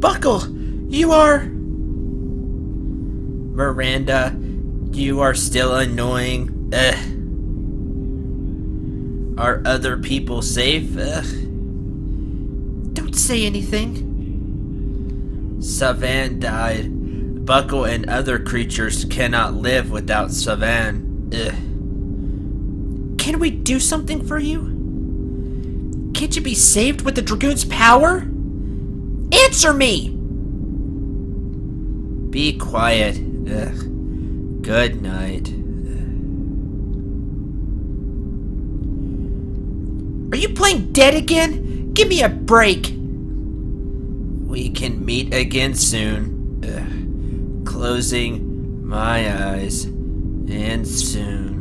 Buckle, you are... Miranda, you are still annoying. Ugh. Are other people safe? Ugh. Don't say anything. Savan died. Buckle and other creatures cannot live without Savan. Ugh. Can we do something for you? Can't you be saved with the Dragoon's power? Answer me! Be quiet. Ugh. Good night. Are you playing dead again? Give me a break. We can meet again soon. Closing my eyes. And soon.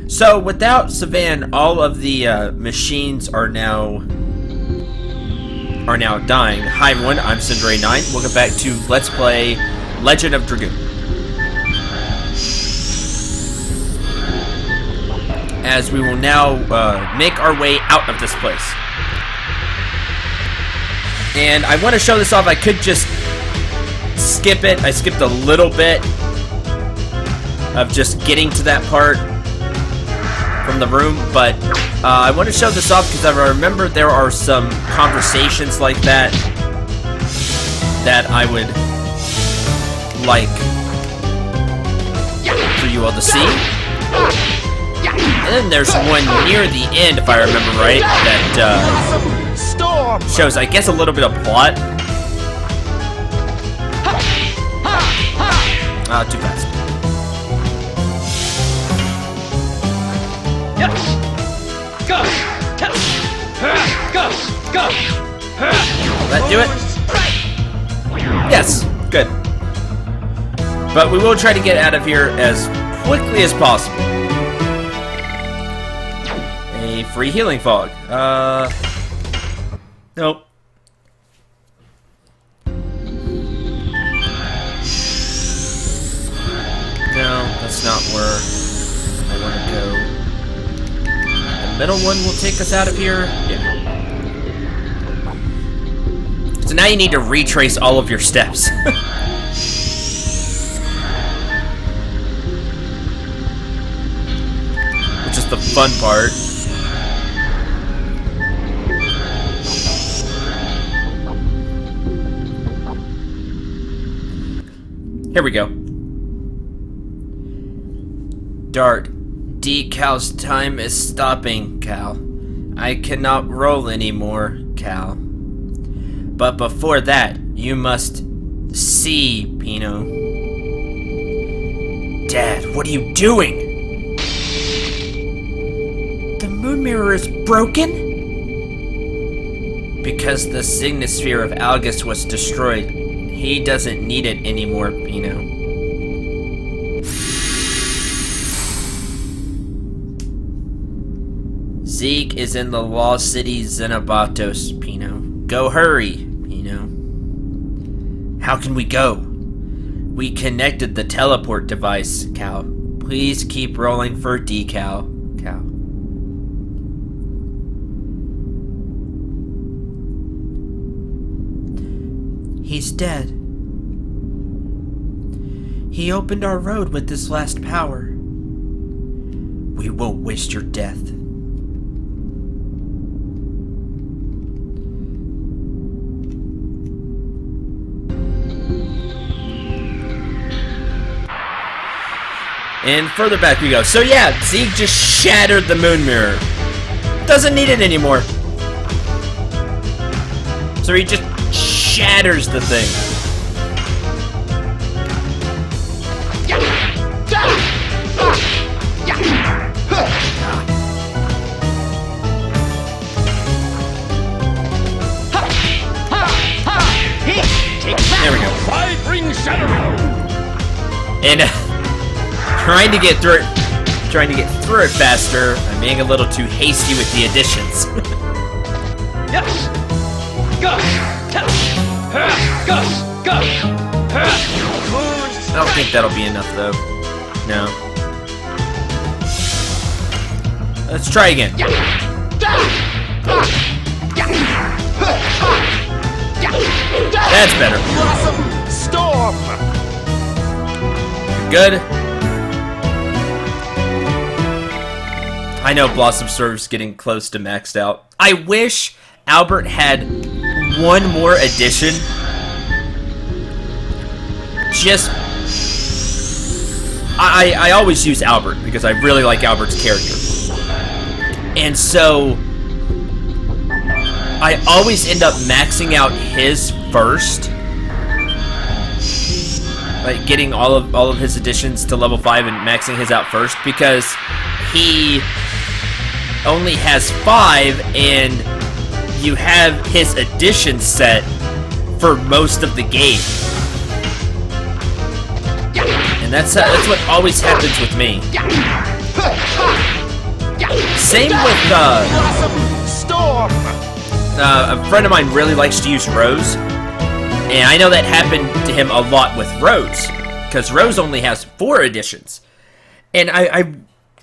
So, without Savan, all of the machines are now dying. Hi everyone, I'm Cendril 9. Welcome back to Let's Play Legend of Dragoon. As we will now make our way out of this place. And I want to show this off. I could just skip it. I skipped a little bit of just getting to that part from the room, but I want to show this off because I remember there are some conversations like that I would like for you all to see. And then there's one near the end, if I remember right, that shows, I guess, a little bit of plot. Too fast. That do it? Yes, good. But we will try to get out of here as quickly as possible. A free healing fog. Nope. No, that's not where I want to go. Middle one will take us out of here. Yeah. So now you need to retrace all of your steps. Which is the fun part. Here we go. Dart. Cal's time is stopping, Cal. I cannot roll anymore, Cal. But before that, you must see, Pino. Dad, what are you doing? The moon mirror is broken? Because the signosphere of Algus was destroyed. He doesn't need it anymore, Pino. Zeke is in the Lost City Xenobatos, Pino. Go hurry, Pino. How can we go? We connected the teleport device, Cal. Please keep rolling for decal, Cal. He's dead. He opened our road with this last power. We won't waste your death. And further back we go. So yeah, Zeke just shattered the moon mirror. Doesn't need it anymore. So he just shatters the thing. There we go. And trying to get through it faster. I'm being a little too hasty with the additions. Oh think that'll be enough, though. No. Let's try again. That's better. Blossom Storm. Good. I know Blossom Storm's getting close to maxed out. I wish Albert had one more addition. Just... I always use Albert because I really like Albert's character. And so... I always end up maxing out his first. Like getting all of his additions to level 5 and maxing his out first, because he only has 5 and you have his addition set for most of the game. And that's what always happens with me. Same with Storm. A friend of mine really likes to use Rose, and I know that happened to him a lot with Rose, because Rose only has 4 additions. And I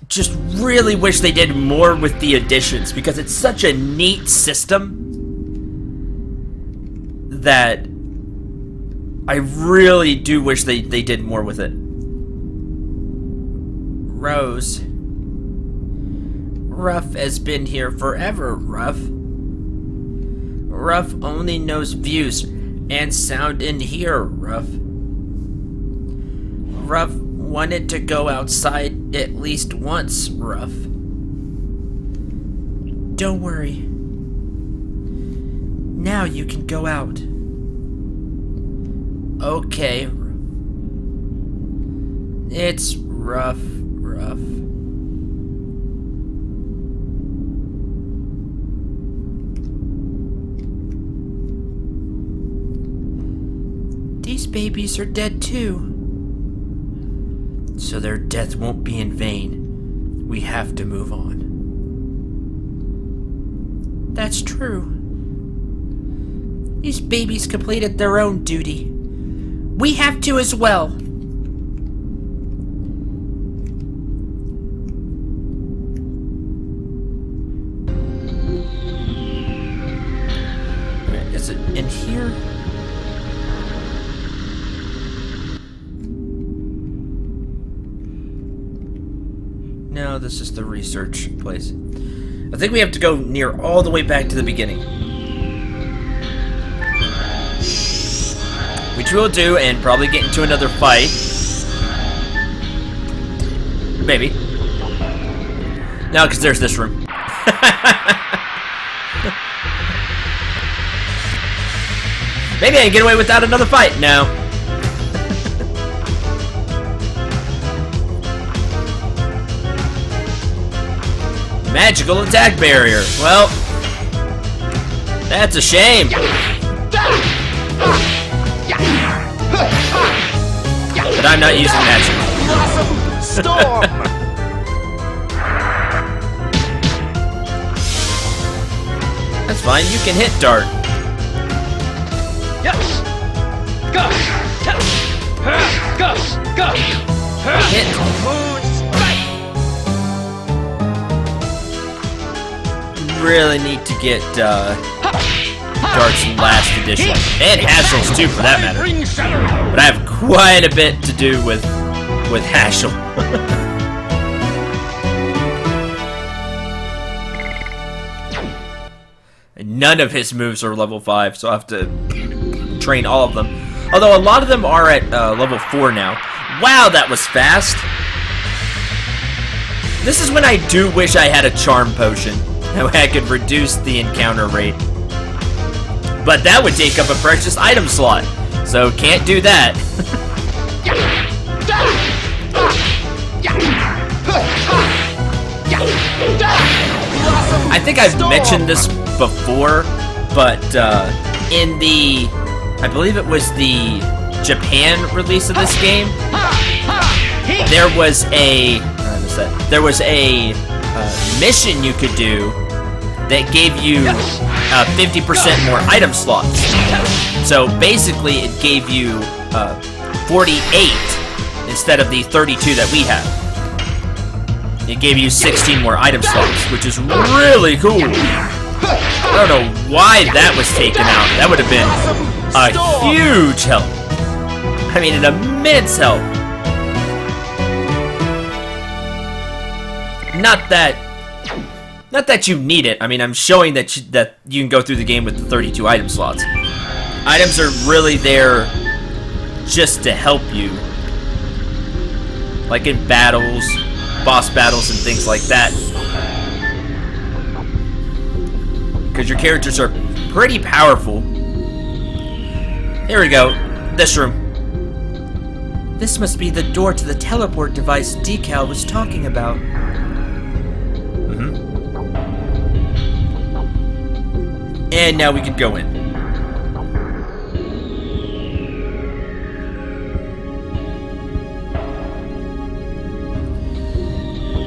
just really wish they did more with the additions, because it's such a neat system that I really do wish they did more with it. Rose. Ruff has been here forever, Ruff. Ruff only knows views and sound in here, Ruff. Ruff wanted to go outside at least once, Ruff. Don't worry. Now you can go out. Okay. It's rough. These babies are dead too. So their death won't be in vain. We have to move on. That's true. These babies completed their own duty. We have to as well. Is it in here? No, this is the research place. I think we have to go near all the way back to the beginning. Which we'll do, and probably get into another fight. Maybe. No, because there's this room. Maybe I can get away without another fight. No. Magical attack barrier. Well, that's a shame. But I'm not using magic. Storm. That's fine. You can hit dart. Yes. Go. Hit. Really need to get Dart's last edition, and Hashel's too, for that matter. But I have quite a bit to do with Hashel. None of his moves are level 5, so I have to train all of them. Although a lot of them are at level 4 now. Wow, that was fast. This is when I do wish I had a charm potion. That way I could reduce the encounter rate. But that would take up a precious item slot. So can't do that. I think I've mentioned this before, but in the, I believe it was the Japan release of this game, there was a mission you could do that gave you 50% more item slots. So basically it gave you 48 instead of the 32 that we have. It gave you 16 more item slots, which is really cool. I don't know why that was taken out. That would have been a huge help. I mean, an immense help. Not that you need it. I mean, I'm showing that you can go through the game with the 32 item slots. Items are really there just to help you. Like in battles, boss battles, and things like that. Because your characters are pretty powerful. Here we go. This room. This must be the door to the teleport device Decal was talking about. And now we can go in.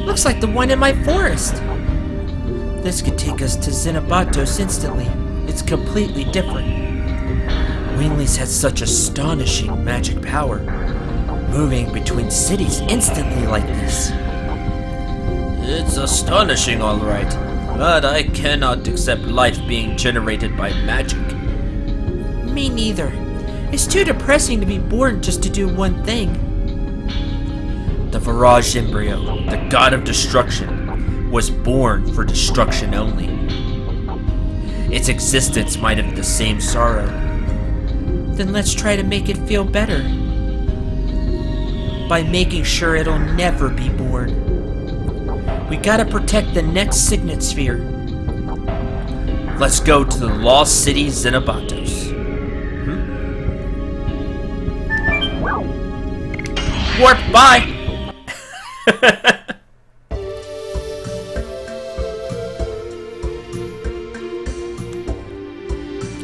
Looks like the one in my forest. This could take us to Xenobatos instantly. It's completely different. Wingley's has such astonishing magic power, moving between cities instantly like this. It's astonishing, all right. But I cannot accept life being generated by magic. Me neither. It's too depressing to be born just to do one thing. The Virage embryo, the god of destruction, was born for destruction only. Its existence might have the same sorrow. Then let's try to make it feel better. By making sure it'll never be born. We gotta protect the next Signet Sphere. Let's go to the Lost City, Xenobatos. Warp, bye!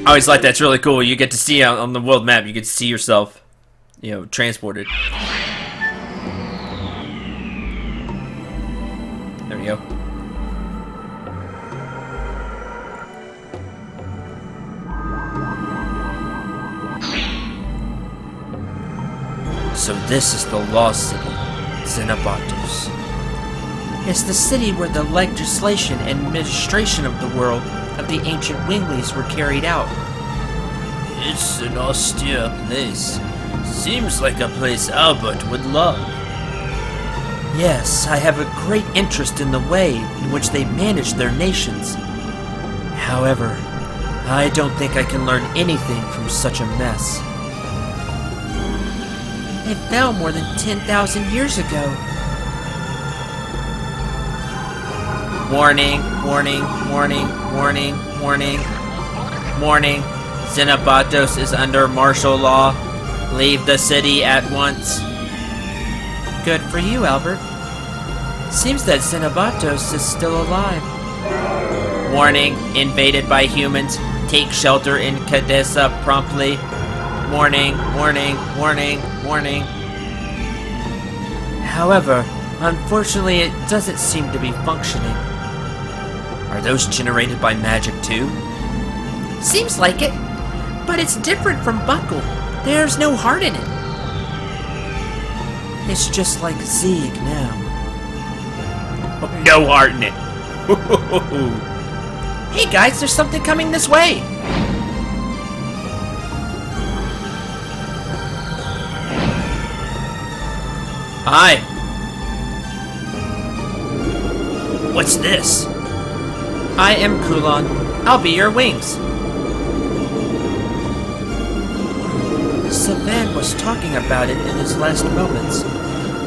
I always like that. It's really cool. You get to see on the world map, you get to see yourself, transported. There we go. So this is the Lost City, Xenobatos. It's the city where the legislation and administration of the world of the ancient Wingleys were carried out. It's an austere place. Seems like a place Albert would love. Yes, I have a great interest in the way in which they manage their nations. However, I don't think I can learn anything from such a mess. It fell more than 10,000 years ago. Warning, warning, warning, warning, warning, warning. Xenobatos is under martial law. Leave the city at once. Good for you, Albert. Seems that Xenobatos is still alive. Warning, invaded by humans. Take shelter in Cadessa promptly. Warning, warning, warning, warning. However, unfortunately it doesn't seem to be functioning. Are those generated by magic too? Seems like it, but it's different from Buckle. There's no heart in it. It's just like Zeeg now. No heart in it. Hey guys, there's something coming this way. Hi. What's this? I am Kulon. I'll be your wings. Savan was talking about it in his last moments.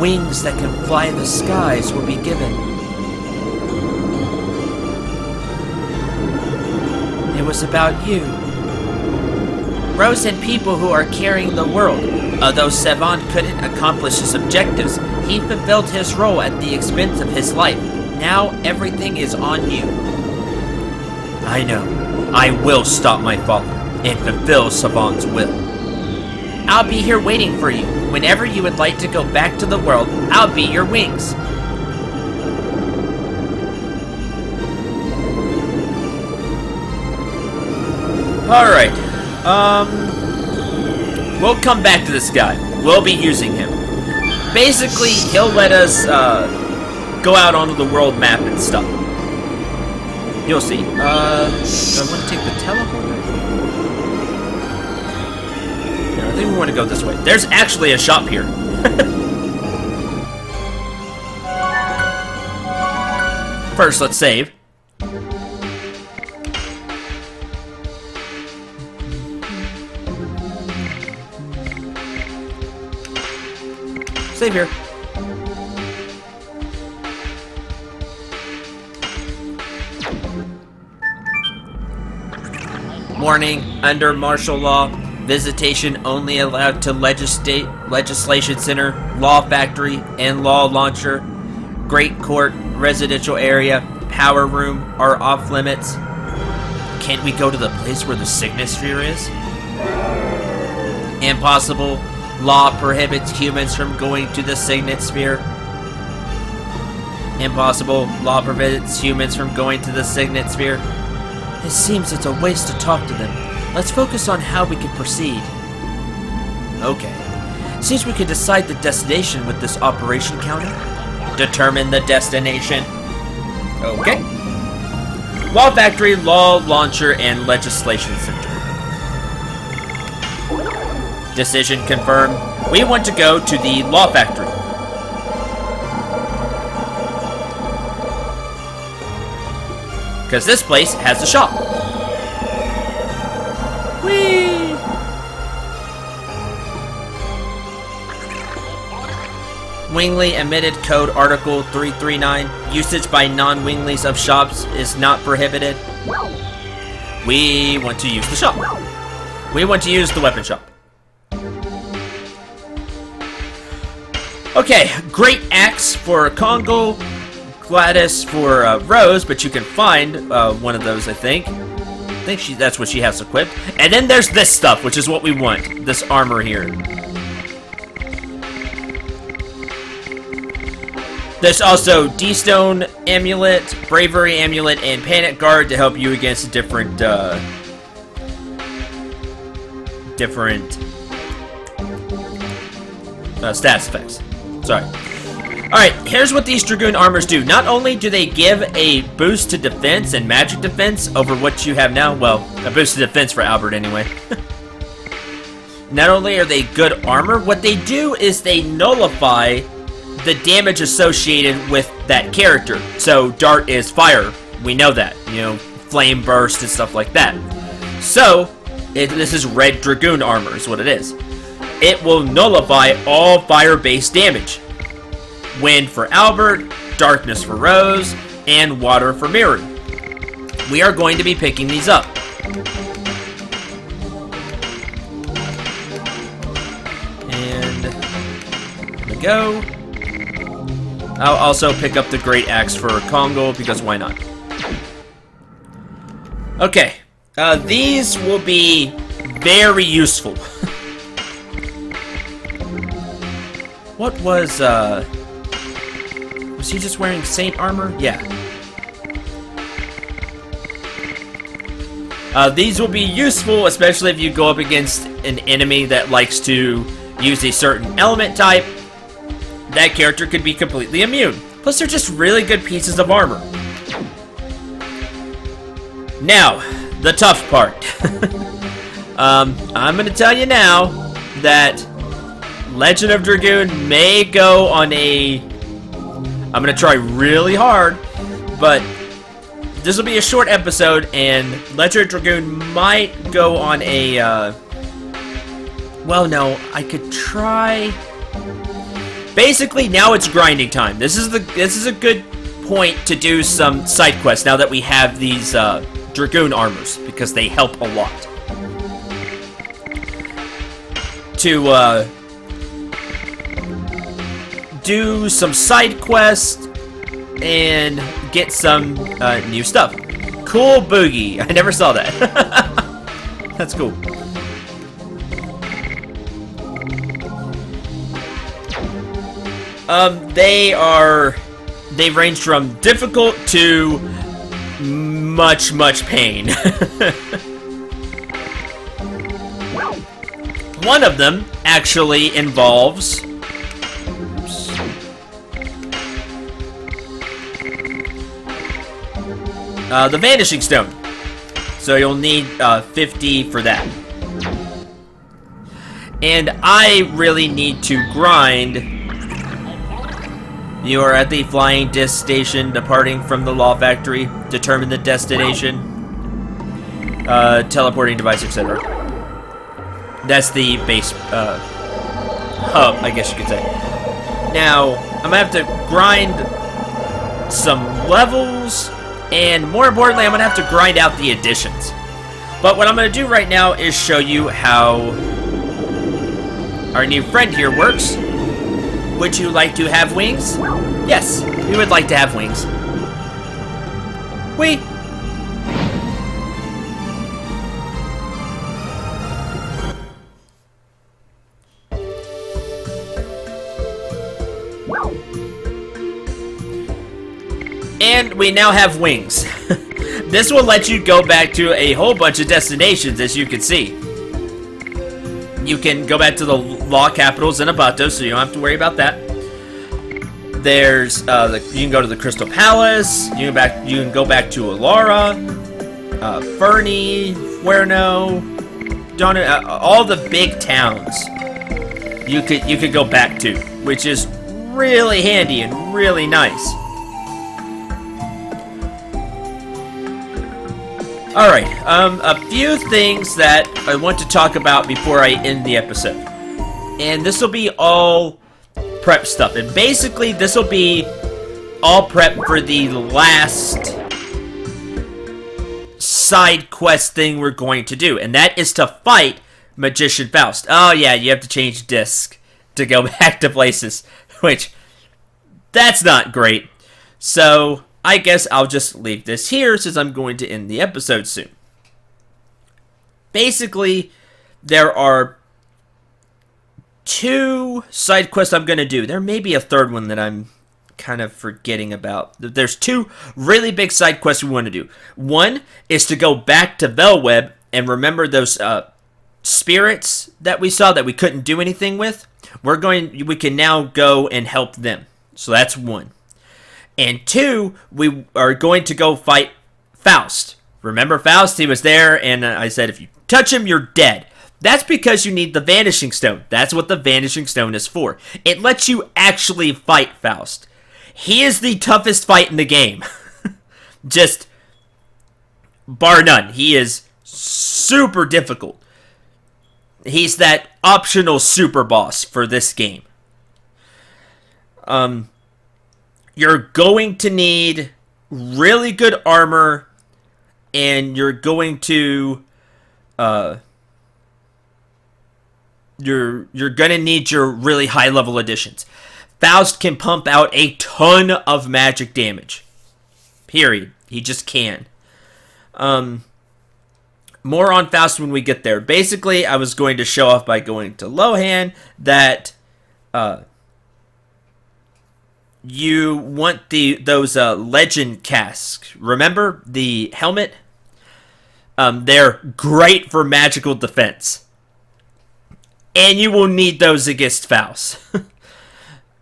Wings that can fly the skies will be given. It was about you. Rose and people who are carrying the world. Although Savan couldn't accomplish his objectives, he fulfilled his role at the expense of his life. Now everything is on you. I know. I will stop my father and fulfill Savan's will. I'll be here waiting for you. Whenever you would like to go back to the world, I'll be your wings. Alright. We'll come back to this guy. We'll be using him. basically, he'll let us go out onto the world map and stuff. You'll see. Do I want to take the teleporter? No, I think we want to go this way. There's actually a shop here. First, let's save. Save here. Warning, under martial law, visitation only allowed to Legislation Center, Law Factory, and Law Launcher. Great Court, Residential Area, Power Room are off limits. Can't we go to the place where the Signet Sphere is? Impossible. Law prohibits humans from going to the Signet Sphere. Impossible. Law prohibits humans from going to the Signet Sphere. It seems it's a waste to talk to them. Let's focus on how we can proceed. Okay. Seems we can decide the destination with this operation counter. Determine the destination. Okay. Law Factory, Law Launcher, and Legislation Center. Decision confirmed. We want to go to the Law Factory. Because this place has a shop. Whee! Wingley emitted code Article 339. Usage by non-Wingleys of shops is not prohibited. We want to use the shop. We want to use the weapon shop. Okay, Great Axe for Congo, Gladys for Rose, but you can find one of those, I think. That's what she has equipped. And then there's this stuff, which is what we want. This armor here. There's also D-Stone Amulet, Bravery Amulet, and Panic Guard to help you against different status effects. Sorry. Alright, here's what these Dragoon armors do. Not only do they give a boost to defense and magic defense over what you have now, well, a boost to defense for Albert anyway. Not only are they good armor, what they do is they nullify the damage associated with that character. So, Dart is fire. We know that. You know, flame burst and stuff like that. So, this is Red Dragoon armor is what it is. It will nullify all fire-based damage. Wind for Albert, Darkness for Rose, and Water for Mirror. We are going to be picking these up. And there we go. I'll also pick up the Great Axe for Congo, because why not? Okay. These will be very useful. What was he just wearing Saint armor? Yeah. These will be useful, especially if you go up against an enemy that likes to use a certain element type. That character could be completely immune. Plus, they're just really good pieces of armor. Now, the tough part. I'm gonna tell you now that Legend of Dragoon may go on a... I'm gonna try really hard, but this will be a short episode, and Legend of Dragoon might go on a... well, no, I could try... Basically, now it's grinding time. This is a good point to do some side quests now that we have these Dragoon armors, because they help a lot. To do some side quests and get some new stuff. Cool Boogie. I never saw that. That's cool. They range from difficult to much pain. One of them actually involves the Vanishing Stone. So you'll need 50 for that. And I really need to grind. You are at the flying disc station departing from the Law Factory. Determine the destination. Teleporting device, etc. That's the base hub, I guess you could say. Now, I'm going to have to grind some levels, and more importantly, I'm going to have to grind out the additions. But what I'm going to do right now is show you how our new friend here works. Would you like to have wings? Yes, we would like to have wings. We. And we now have wings. This will let you go back to a whole bunch of destinations, as you can see. You can go back to the Law Capital, Zenibato, so you don't have to worry about that. There's, you can go to the Crystal Palace, you can go back to Alara, Fernie, Huerno, Donna, all the big towns you could go back to, which is really handy and really nice. Alright, a few things that I want to talk about before I end the episode. And this will be all prep stuff. And basically, this will be all prep for the last side quest thing we're going to do. And that is to fight Magician Faust. Oh yeah, you have to change disc to go back to places. Which, that's not great. So, I guess I'll just leave this here since I'm going to end the episode soon. Basically, there are 2 side quests I'm going to do. There may be a third one that I'm kind of forgetting about. There's 2 really big side quests we want to do. One is to go back to Velweb and remember those spirits that we saw that we couldn't do anything with. We can now go and help them. So that's 1. And 2, we are going to go fight Faust. Remember Faust? He was there, and I said, if you touch him, you're dead. That's because you need the Vanishing Stone. That's what the Vanishing Stone is for. It lets you actually fight Faust. He is the toughest fight in the game. Just, bar none. He is super difficult. He's that optional super boss for this game. You're going to need really good armor, and you're going to, you're gonna need your really high level additions. Faust can pump out a ton of magic damage. Period. He just can. More on Faust when we get there. Basically, I was going to show off by going to Lohan that, you want those legend casks. Remember the helmet? They're great for magical defense. And you will need those against Faust.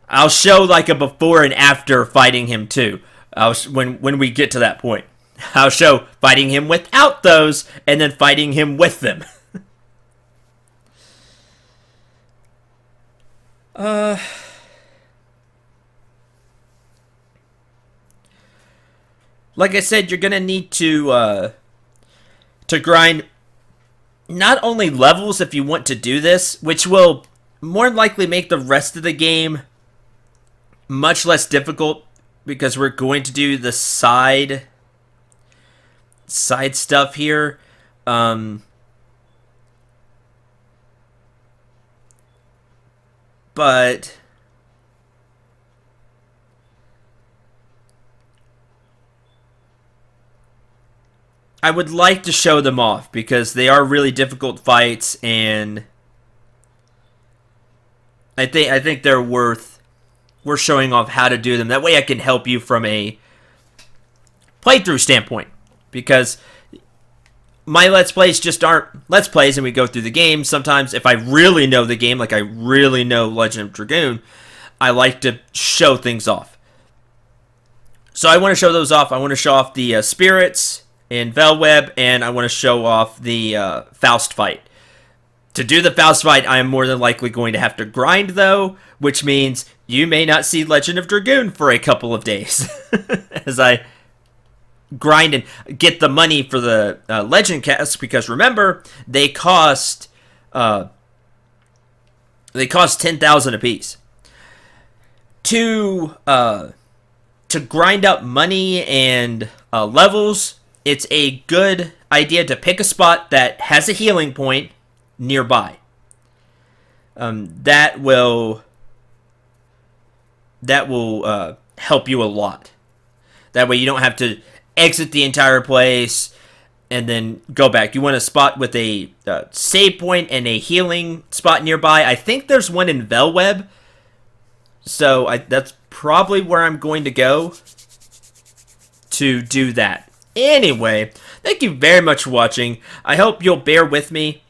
I'll show like a before and after fighting him too. When we get to that point. I'll show fighting him without those and then fighting him with them. Like I said, you're gonna need to grind not only levels if you want to do this, which will more than likely make the rest of the game much less difficult because we're going to do the side stuff here. But I would like to show them off because they are really difficult fights, and I think they're worth showing off how to do them. That way I can help you from a playthrough standpoint, because my Let's Plays just aren't Let's Plays and we go through the game. Sometimes if I really know the game, like I really know Legend of Dragoon, I like to show things off. So I want to show those off. I want to show off the spirits in Velweb, and I want to show off the Faust fight. To do the Faust fight, I am more than likely going to have to grind, though, which means you may not see Legend of Dragoon for a couple of days as I grind and get the money for the Legend casts, because remember, they cost 10,000 apiece. To grind up money and levels, it's a good idea to pick a spot that has a healing point nearby. That will help you a lot. That way you don't have to exit the entire place and then go back. You want a spot with a save point and a healing spot nearby. I think there's one in Velweb, so that's probably where I'm going to go to do that. Anyway, thank you very much for watching. I hope you'll bear with me.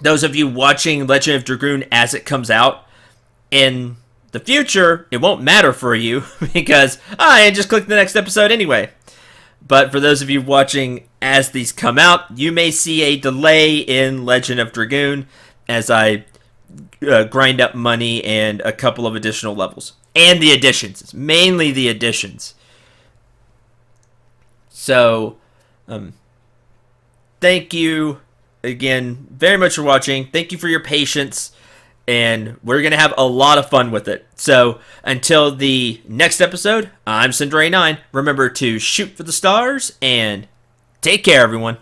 Those of you watching Legend of Dragoon as it comes out, in the future, it won't matter for you because I just click the next episode anyway. But for those of you watching as these come out, you may see a delay in Legend of Dragoon as I grind up money and a couple of additional levels. And the additions. It's mainly the additions. So, thank you again very much for watching. Thank you for your patience. And we're going to have a lot of fun with it. So, until the next episode, I'm Cendril9. Remember to shoot for the stars and take care, everyone.